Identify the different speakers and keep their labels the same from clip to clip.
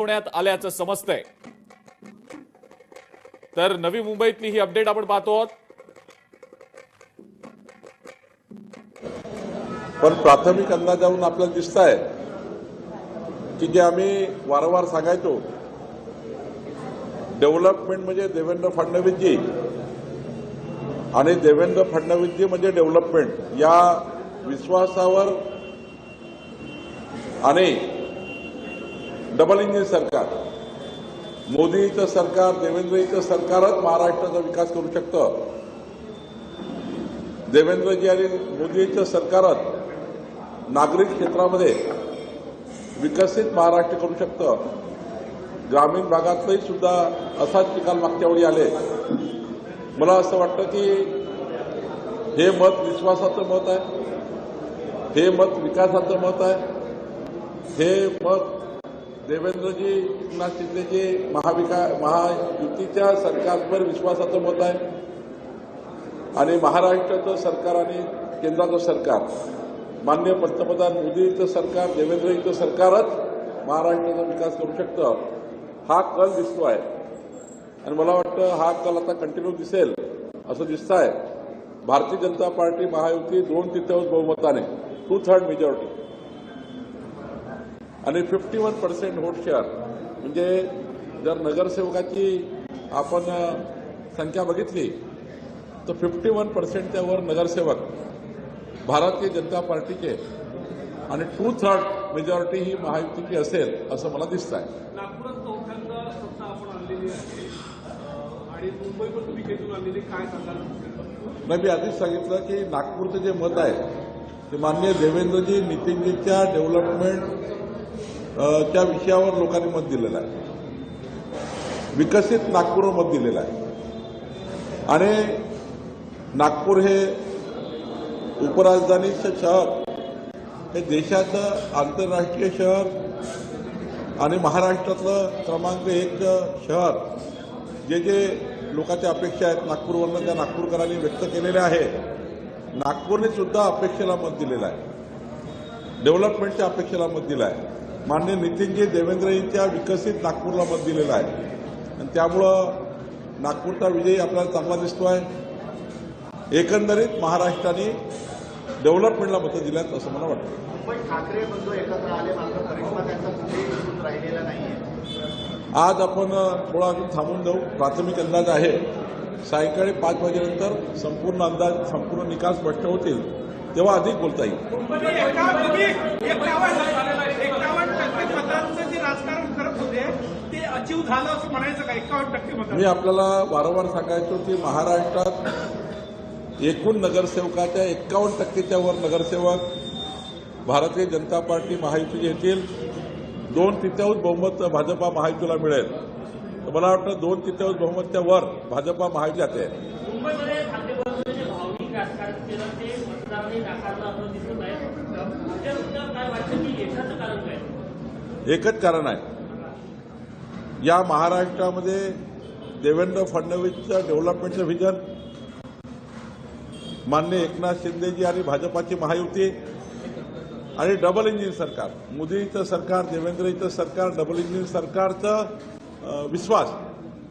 Speaker 1: होण्यात आल्याचं समजतंय। तर नवी मुंबईतली ही अपडेट आपण पाहतो आहोत।
Speaker 2: पण प्राथमिक अंदाजावरून आपल्याला दिसत आहे की जे आम्ही वारंवार सांगायचो, डेव्हलपमेंट म्हणजे देवेंद्र फडणवीसजी आणि देवेंद्र फडणवीसजी म्हणजे डेव्हलपमेंट, या विश्वासावर आणि डबल इंजिन सरकार, मोदीचं सरकार, देवेंद्रजीचं सरकारच महाराष्ट्राचा विकास करू शकतं। देवेंद्रजी आणि मोदीचं सरकारच नागरिक क्षेत्रामध्ये विकसित महाराष्ट्र करू शकतं। ग्रामीण भागातही सुद्धा असाच निकाल मागच्या वेळी आले। मला असं वाटतं की हे मत विश्वासाचं मत आहे, हे मत विकासाचं मत आहे, हे मत देवेंद्रजी एकनाथ शिंदेजी महायुतीच्या सरकारवर विश्वासाचं मत आहे आणि महाराष्ट्राचं सरकार आणि केंद्राचं सरकार, माननीय पंतप्रधान मोदीचं सरकार, देवेंद्रजीचं सरकारच महाराष्ट्राचा विकास करू शकतं, हा कल दिसतो आहे। आणि मला वाटतं हा कल आता कंटिन्यू दिसेल असं दिसत आहे। भारतीय जनता पार्टी महायुती 2/3 बहुमताने 2/3 मेजॉरिटी आणि 51% व्होट शेअर, म्हणजे जर नगरसेवकाची आपण संख्या बघितली तर 51%च्या वर नगरसेवक भारतीय जनता पार्टीचे आणि 2/3 मेजॉरिटी ही महायुतीची असेल असं मला दिसत आहे।
Speaker 3: नागपुरात चौथ्यांदा सत्ता आपण आणलेली आहे आणि मुंबई पण तुम्ही घेऊन आणलेली, काय सांगाल?
Speaker 2: नाही, मी आधीच सांगितलं की नागपूरचं जे मत आहे ते माननीय देवेंद्रजी नितीनजीच्या डेव्हलपमेंट त्या विषयावर लोकांनी मत दिलेलं आहे, विकसित नागपूरवर मत दिलेलं आहे। आणि नागपूर हे उपराजधानीचं शहर, हे देशाचं आंतरराष्ट्रीय शहर आणि महाराष्ट्रातलं क्रमांक 1 शहर, जे लोकांच्या अपेक्षा आहेत नागपूरवरनं त्या नागपूरकरांनी व्यक्त केलेल्या आहे। नागपूरने सुद्धा अपेक्षेला मत दिलेलं आहे, डेव्हलपमेंटच्या अपेक्षेला मत दिलं आहे। माननीय नितीनजी देवेंद्रजींच्या विकसित नागपूरला मत दिलेलं आहे आणि त्यामुळं नागपूरचा विजय आपल्याला चांगला दिसतो आहे। एकंदरीत महाराष्ट्राने डेव्हलपमेंटला मतं दिल्यात असं मला वाटतं।
Speaker 4: मुंबई ठाकरे बंधू एकत्र आले, मात्र करिश्मा त्यांचा कुठेही दिसून राहिलेला नाहीये।
Speaker 2: आज आपण थोडा अजून थांबून जाऊ, प्राथमिक अंदाज आहे, सायंकाळी 5 वाजेनंतर संपूर्ण अंदाज, संपूर्ण निकाल स्पष्ट होतील, तेव्हा अधिक बोलता येईल।
Speaker 3: 51% मतांचं जे राजकारण करत होते ते अचीव झालं असं म्हणायचं का? 51% मत
Speaker 2: मी आपल्याला वारंवार सांगायचो की महाराष्ट्रात एकूण नगरसेवकाच्या 51%च्या वर नगरसेवक भारतीय जनता पार्टी महायुतीचे येतील, 2/3 बहुमत भाजपा महायुतीला मिळेल। तर मला वाटतं 2/3 बहुमतच्या वर भाजपा महायुती जाते।
Speaker 5: मुंबईमध्ये ठाकरेंबरोबर जे भावनिक राजकारण केलं ते मतदारांनी नाकारलं असं दिसत आहे। तुमच्यानुसार काय वाटतं की यशाचं कारण काय?
Speaker 2: एकच कारण आहे, या महाराष्ट्रामध्ये देवेंद्र फडणवीसचं डेव्हलपमेंटचं व्हिजन, माननीय एकनाथ शिंदेजी आणि भाजपाची महायुती आणि डबल इंजिन सरकार, मोदीचं सरकार, देवेंद्रजीचं सरकार, डबल इंजिन सरकारचा विश्वास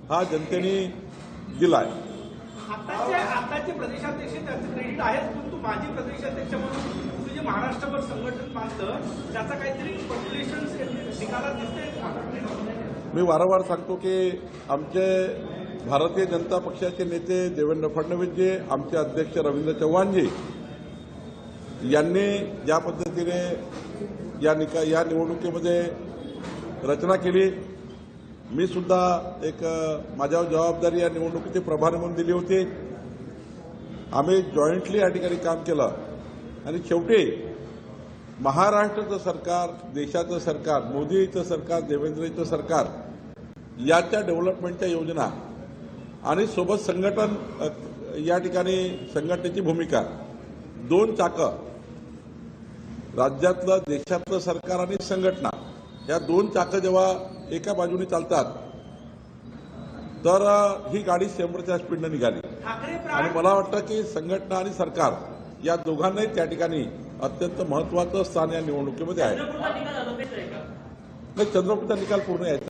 Speaker 2: हा जनतेने दिला आहे।
Speaker 3: आताचे प्रदेशाध्यक्ष त्याचं क्रेडिट आहेच, परंतु माजी प्रदेशाध्यक्ष म्हणून तुम्ही जे महाराष्ट्रभर संघटन बांधलं त्याचा काहीतरी पॉप्युलेशन निकालात दिसतंय।
Speaker 2: मी वारंवार सांगतो की आमचे भारतीय जनता पक्षाचे नेते देवेंद्र फडणवीसजी, आमचे अध्यक्ष रवींद्र चव्हाणजी यांनी ज्या पद्धतीने या निवडणुकीमध्ये रचना केली, मी सुद्धा एक माझ्यावर जबाबदारी या निवडणुकीची प्रभारी म्हणून दिली होती। आम्ही जॉईंटली या ठिकाणी काम केलं आणि शेवटी महाराष्ट्राचं सरकार, देशाचं सरकार, मोदीचं सरकार, देवेंद्रजीचं सरकार याच्या डेव्हलपमेंटच्या योजना आणि सोबत संघटन, या ठिकाणी संघटनेची भूमिका, 2 चाकं, राज्यातलं, देशातलं सरकार आणि संघटना, या 2 चाकं जेव्हा एका बाजूने चालतात तर ही गाडी 100च्या स्पीडनं निघाली। आणि मला वाटतं की संघटना आणि सरकार या दोघांनाही त्या ठिकाणी अत्यंत महत्त्वाचं स्थान या निवडणुकीमध्ये आहे। नाही, चंद्रपूरचा निकाल पूर्ण यायचा